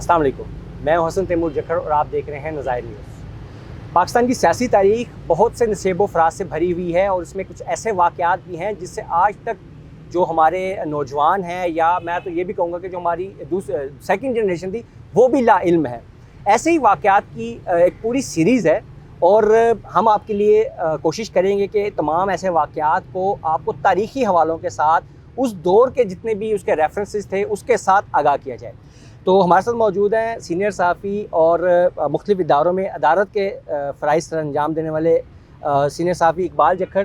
السلام علیکم، میں ہوں حسن تیمور جکھڑ اور آپ دیکھ رہے ہیں نظائر نیوز۔ پاکستان کی سیاسی تاریخ بہت سے نصیب و فراز سے بھری ہوئی ہے اور اس میں کچھ ایسے واقعات بھی ہیں جس سے آج تک جو ہمارے نوجوان ہیں، یا میں تو یہ بھی کہوں گا کہ جو ہماری سیکنڈ جنریشن تھی وہ بھی لا علم ہے۔ ایسے ہی واقعات کی ایک پوری سیریز ہے اور ہم آپ کے لیے کوشش کریں گے کہ تمام ایسے واقعات کو آپ کو تاریخی حوالوں کے ساتھ اس دور کے جتنے بھی اس کے ریفرنسز تھے اس کے ساتھ آگاہ کیا جائے۔ تو ہمارے ساتھ موجود ہیں سینئر صحافی اور مختلف اداروں میں عدالت کے فرائض سر انجام دینے والے سینئر صحافی اقبال جکھڑ،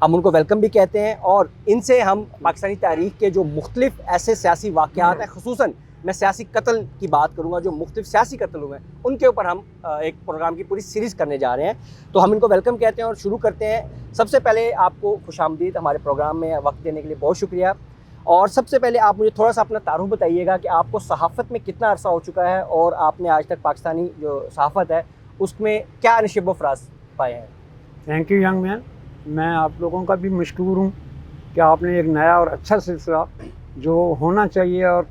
ہم ان کو ویلکم بھی کہتے ہیں، اور ان سے ہم پاکستانی تاریخ کے جو مختلف ایسے سیاسی واقعات ہیں، خصوصاً میں سیاسی قتل کی بات کروں گا، جو مختلف سیاسی قتل ہوئے ہیں ان کے اوپر ہم ایک پروگرام کی پوری سیریز کرنے جا رہے ہیں۔ تو ہم ان کو ویلکم کہتے ہیں اور شروع کرتے ہیں۔ سب سے پہلے آپ کو خوش آمدید، ہمارے پروگرام میں وقت دینے کے لیے بہت شکریہ۔ اور سب سے پہلے آپ مجھے تھوڑا سا اپنا تعارف بتائیے گا کہ آپ کو صحافت میں کتنا عرصہ ہو چکا ہے اور آپ نے آج تک پاکستانی جو صحافت ہے اس میں کیا نشیب و فراز پائے ہیں؟ تھینک یو ینگ مین، میں آپ لوگوں کا بھی مشکور ہوں کہ آپ نے ایک نیا اور اچھا سلسلہ جو ہونا چاہیے اور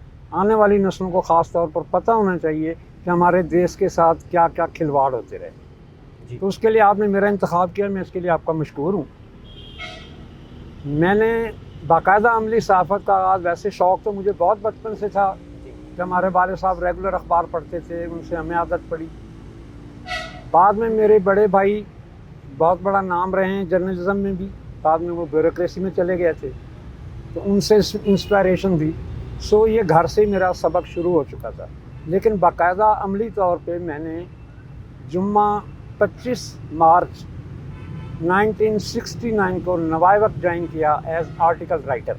آنے والی نسلوں کو خاص طور پر پتہ ہونا چاہیے کہ ہمارے دیش کے ساتھ کیا کیا کھلواڑ ہوتے رہے جی، تو اس کے لیے آپ نے میرا انتخاب کیا، میں اس کے لیے آپ کا مشکور ہوں۔ میں نے باقاعدہ عملی صحافت کا آغاز، ویسے شوق تو مجھے بہت بچپن سے تھا کہ ہمارے والد صاحب ریگولر اخبار پڑھتے تھے، ان سے ہمیں عادت پڑی۔ بعد میں میرے بڑے بھائی بہت بڑا نام رہے ہیں جرنلزم میں بھی، بعد میں وہ بیوروکریسی میں چلے گئے تھے، تو ان سے انسپائریشن بھی، سو یہ گھر سے میرا سبق شروع ہو چکا تھا۔ لیکن باقاعدہ عملی طور پہ میں نے جمعہ 25 مارچ 1969 کو نوائے وقت جوائن کیا ایز آرٹیکل رائٹر۔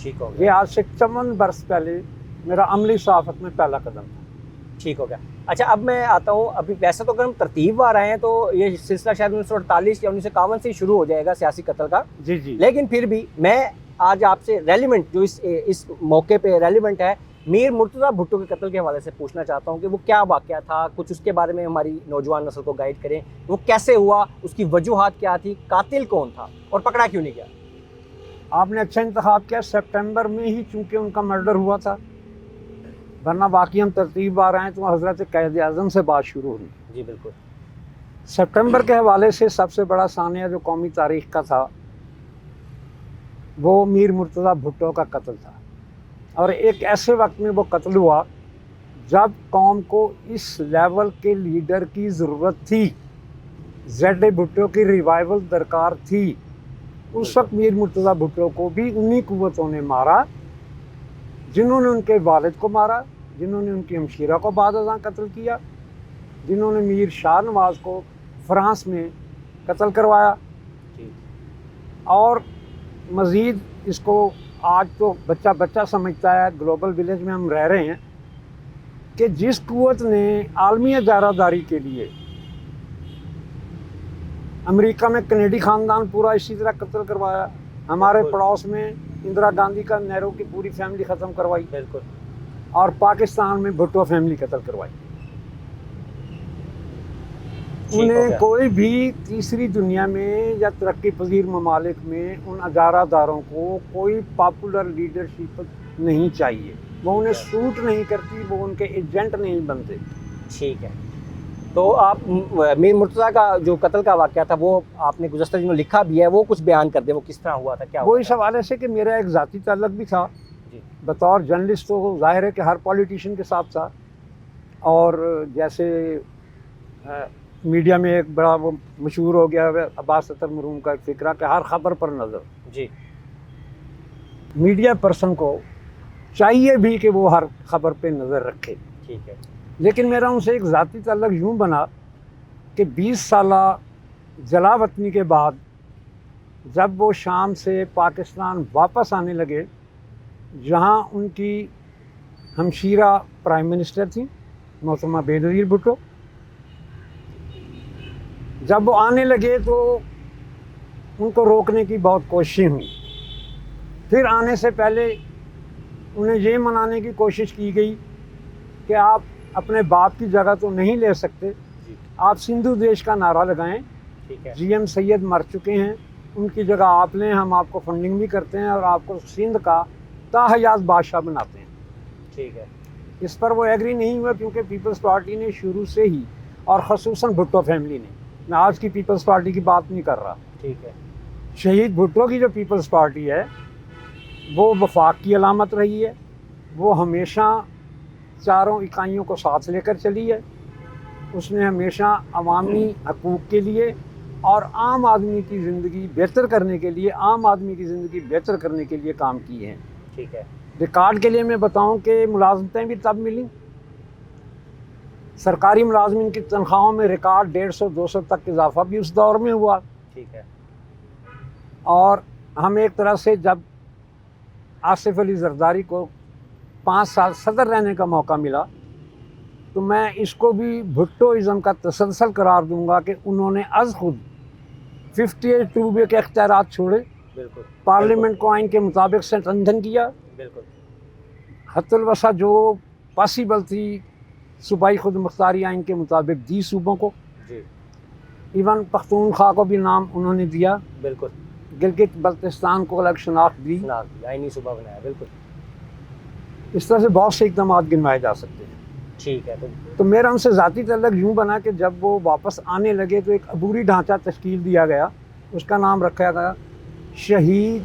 ٹھیک ہو یہ گیا، آج سے 54 برس پہلے میرا عملی صحافت میں پہلا قدم تھا۔ ٹھیک ہو گیا۔ اچھا، اب میں آتا ہوں، ابھی ویسے تو اگر ہم ترتیب آ رہے ہیں تو یہ سلسلہ شاید 1948 یا 1951 سے ہی شروع ہو جائے گا سیاسی قتل کا، جی جی، لیکن پھر بھی میں آج آپ سے ریلیونٹ جو اس موقع پہ ریلیونٹ ہے، میر مرتضیٰ بھٹو کے قتل کے حوالے سے پوچھنا چاہتا ہوں کہ وہ کیا واقعہ تھا، کچھ اس کے بارے میں ہماری نوجوان نسل کو گائیڈ کریں۔ وہ کیسے ہوا، اس کی وجوہات کیا تھی، قاتل کون تھا اور پکڑا کیوں نہیں گیا؟ آپ نے اچھا انتخاب کیا، سپٹمبر میں ہی چونکہ ان کا مرڈر ہوا تھا، ورنہ باقی ہم ترتیب آ رہے ہیں تو حضرت قائد اعظم سے بات شروع ہوئی۔ جی بالکل، سپٹمبر کے حوالے سے سب سے بڑا سانحہ جو قومی تاریخ کا تھا وہ میر مرتضیٰ بھٹو کا قتل تھا، اور ایک ایسے وقت میں وہ قتل ہوا جب قوم کو اس لیول کے لیڈر کی ضرورت تھی، زیڈ بھٹو کی ریوائول درکار تھی۔ اس وقت میر مرتضیٰ بھٹو کو بھی انہی قوتوں نے مارا جنہوں نے ان کے والد کو مارا، جنہوں نے ان کی ہمشیرہ کو بعد ازاں قتل کیا، جنہوں نے میر شاہ نواز کو فرانس میں قتل کروایا۔ اور مزید اس کو آج تو بچہ بچہ سمجھتا ہے، گلوبل ولیج میں ہم رہ رہے ہیں، کہ جس قوت نے عالمی اجارہ داری کے لیے امریکہ میں کینیڈی خاندان پورا اسی طرح قتل کروایا، ہمارے پڑوس میں اندرا گاندھی کا نہرو کی پوری فیملی ختم کروائی، بالکل، اور پاکستان میں بھٹو فیملی قتل کروائی۔ انہیں کوئی بھی تیسری دنیا میں یا ترقی پذیر ممالک میں ان اجارہ داروں کو کوئی پاپولر لیڈرشپ نہیں چاہیے، وہ انہیں سوٹ نہیں کرتی، وہ ان کے ایجنٹ نہیں بنتے۔ ٹھیک ہے۔ تو آپ میر مرتضیٰ کا جو قتل کا واقعہ تھا وہ آپ نے گزشتہ دنوں لکھا بھی ہے، وہ کچھ بیان کر دیں، وہ کس طرح ہوا تھا، کیا وہ ہوا اس حوالے سے کہ میرا ایک ذاتی تعلق بھی تھا، جی، بطور جرنلسٹ تو ظاہر ہے کہ ہر پولیٹیشین کے ساتھ تھا، اور جیسے میڈیا میں ایک بڑا وہ مشہور ہو گیا ہے عباس اطہر مرحوم کا ایک فقرہ کہ ہر خبر پر نظر۔ جی، میڈیا پرسن کو چاہیے بھی کہ وہ ہر خبر پہ نظر رکھے، ٹھیک ہے، لیکن میرا ان سے ایک ذاتی تعلق یوں بنا کہ 20 سالہ جلا وطنی کے بعد جب وہ شام سے پاکستان واپس آنے لگے، جہاں ان کی ہمشیرہ پرائم منسٹر تھیں محترمہ بینظیر بھٹو، جب وہ آنے لگے تو ان کو روکنے کی بہت کوششیں ہوئیں۔ پھر آنے سے پہلے انہیں یہ منانے کی کوشش کی گئی کہ آپ اپنے باپ کی جگہ تو نہیں لے سکتے، آپ سندھو دیش کا نعرہ لگائیں، ٹھیک ہے، جی ایم سید مر چکے ہیں، ان کی جگہ آپ لیں، ہم آپ کو فنڈنگ بھی کرتے ہیں اور آپ کو سندھ کا تاحیات بادشاہ بناتے ہیں۔ ٹھیک ہے۔ اس پر وہ ایگری نہیں ہوا کیونکہ پیپلز پارٹی نے شروع سے ہی، اور خصوصاً بھٹو فیملی نے، میں آج کی پیپلز پارٹی کی بات نہیں کر رہا، ٹھیک ہے، شہید بھٹو کی جو پیپلز پارٹی ہے وہ وفاق کی علامت رہی ہے، وہ ہمیشہ چاروں اکائیوں کو ساتھ لے کر چلی ہے، اس نے ہمیشہ عوامی حقوق کے لیے اور عام آدمی کی زندگی بہتر کرنے کے لیے، عام آدمی کی زندگی بہتر کرنے کے لیے کام کیے ہیں۔ ٹھیک ہے، ریکارڈ کے لیے میں بتاؤں کہ ملازمتیں بھی تب ملیں، سرکاری ملازمین کی تنخواہوں میں ریکارڈ 150-200 تک اضافہ بھی اس دور میں ہوا، ٹھیک ہے، اور ہم ایک طرح سے جب آصف علی زرداری کو 5 سال صدر رہنے کا موقع ملا تو میں اس کو بھی بھٹوازم کا تسلسل قرار دوں گا کہ انہوں نے از خود 58(2) کے اختیارات چھوڑے، بالکل، پارلیمنٹ کو آئین کے مطابق سنٹندن کیا، بالکل، حت الوسع جو پاسبل تھی صوبائی خود مختاری آئین کے مطابق دی صوبوں کو، جی، ایون پختونخوا کو بھی نام انہوں نے دیا، بالکل، گلگت بلتستان کو الگ شناخت دی، آئینی صوبہ بنایا، بالکل، اس طرح سے بہت سے اقدامات گنوائے جا سکتے ہیں۔ ٹھیک ہے، تو میرا ان سے ذاتی تعلق یوں بنا کہ جب وہ واپس آنے لگے تو ایک عبوری ڈھانچہ تشکیل دیا گیا، اس کا نام رکھا گیا شہید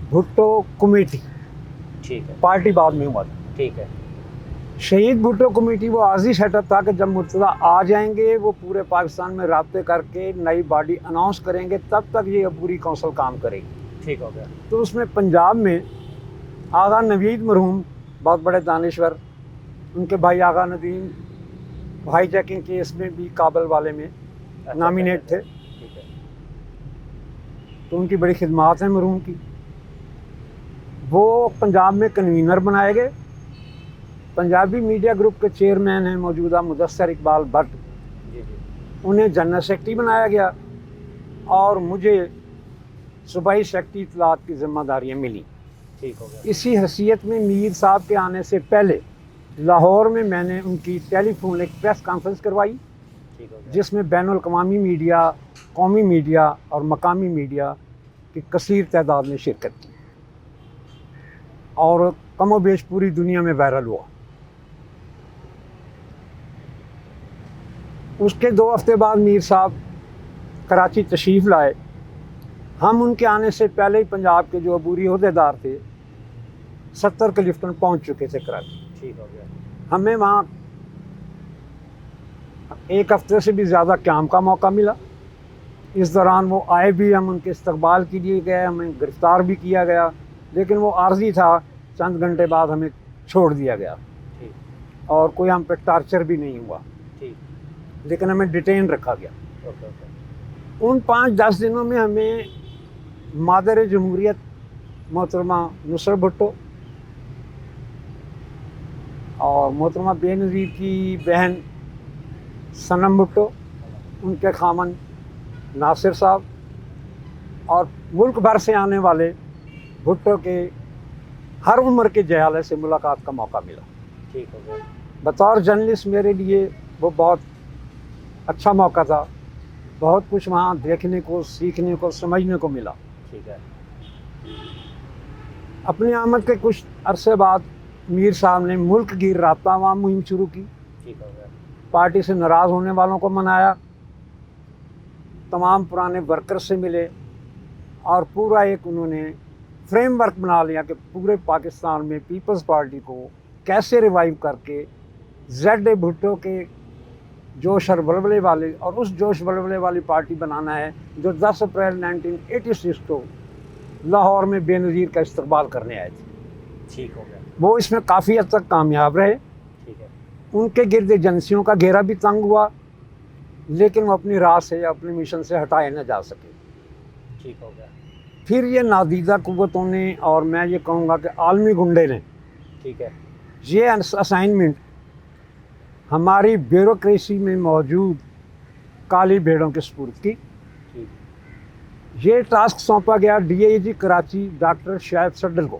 بھٹو کمیٹی، ٹھیک ہے، پارٹی بعد میں ہوا تھا۔ ٹھیک ہے، شہید بھٹو کمیٹی وہ عارضی سیٹ اپ تھا کہ جب مرتضیٰ آ جائیں گے وہ پورے پاکستان میں رابطے کر کے نئی باڈی اناؤنس کریں گے، تب تک یہ عبوری کونسل کام کرے گی۔ ٹھیک ہو گیا، تو اس میں پنجاب میں آغا نوید مرحوم بہت بڑے دانشور، ان کے بھائی آغا ندیم ہائی جیکنگ کیس میں بھی کابل والے میں نامینیٹ تھے، ٹھیک ہے، تو ان کی بڑی خدمات ہیں مرحوم کی، وہ پنجاب میں کنوینر بنائے گئے۔ پنجابی میڈیا گروپ کے چیئرمین ہیں موجودہ مدثر اقبال بٹ، جی جی، انہیں جنرل سیکرٹری بنایا گیا اور مجھے صوبائی سیکرٹری اطلاعات کی ذمہ داریاں ملیں۔ ٹھیک ہو گیا، اسی حیثیت میں میر صاحب کے آنے سے پہلے لاہور میں میں نے ان کی ٹیلی فون ایک پریس کانفرنس کروائی ٹھیک ہو گیا، جس میں بین الاقوامی میڈیا، قومی میڈیا اور مقامی میڈیا کی کثیر تعداد نے شرکت کی اور کم و بیش پوری دنیا میں وائرل ہوا۔ اس کے 2 ہفتے بعد میر صاحب کراچی تشریف لائے، ہم ان کے آنے سے پہلے ہی پنجاب کے جو عبوری عہدیدار تھے 70 کلفٹن پہنچ چکے تھے کراچی۔ ٹھیک ہو گیا، ہمیں وہاں 1 ہفتے سے بھی زیادہ قیام کا موقع ملا، اس دوران وہ آئے بھی، ہم ان کے استقبال کے لیے گئے، ہمیں گرفتار بھی کیا گیا، لیکن وہ عارضی تھا، چند گھنٹے بعد ہمیں چھوڑ دیا گیا ٹھیک، اور کوئی ہم پہ ٹارچر بھی نہیں ہوا، ٹھیک، لیکن ہمیں ڈیٹین رکھا گیا۔ اوکے اوکے، ان 5-10 دنوں میں ہمیں مادر جمہوریت محترمہ نصرت بھٹو اور محترمہ بے نظیر کی بہن صنم بھٹو، ان کے خامند ناصر صاحب اور ملک بھر سے آنے والے بھٹو کے ہر عمر کے جہالے سے ملاقات کا موقع ملا۔ ٹھیک ہو گیا، بطور جرنلسٹ میرے لیے وہ بہت اچھا موقع تھا، بہت کچھ وہاں دیکھنے کو، سیکھنے کو، سمجھنے کو ملا۔ ٹھیک ہے، اپنی آمد کے کچھ عرصے بعد میر صاحب نے ملک گیر رابطہ عوام مہم شروع کی، ٹھیک ہو گیا، پارٹی سے ناراض ہونے والوں کو منایا، تمام پرانے ورکر سے ملے اور پورا ایک انہوں نے فریم ورک بنا لیا کہ پورے پاکستان میں پیپلز پارٹی کو کیسے ریوائیو کر کے زیڈ اے بھٹو کے جوش اور ولولے والے اور اس جوش ولولے والی پارٹی بنانا ہے جو 10 اپریل 1986 کو لاہور میں بے نظیر کا استقبال کرنے آئے تھے۔ ٹھیک ہو گیا، وہ اس میں کافی حد تک کامیاب رہے، ٹھیک ہے، ان کے گرد ایجنسیوں کا گھیرا بھی تنگ ہوا، لیکن وہ اپنی راہ سے، اپنے مشن سے ہٹائے نہ جا سکے۔ ٹھیک ہو گیا، پھر یہ نادیدہ قوتوں نے اور میں یہ کہوں گا کہ عالمی گنڈے نے ٹھیک ہے، یہ اسائنمنٹ ہماری بیوروکریسی میں موجود کالی بھیڑوں کے سپرد کی۔ ٹھیک، یہ ٹاسک سونپا گیا D I G Karachi doctor Shoaib Suddle کو،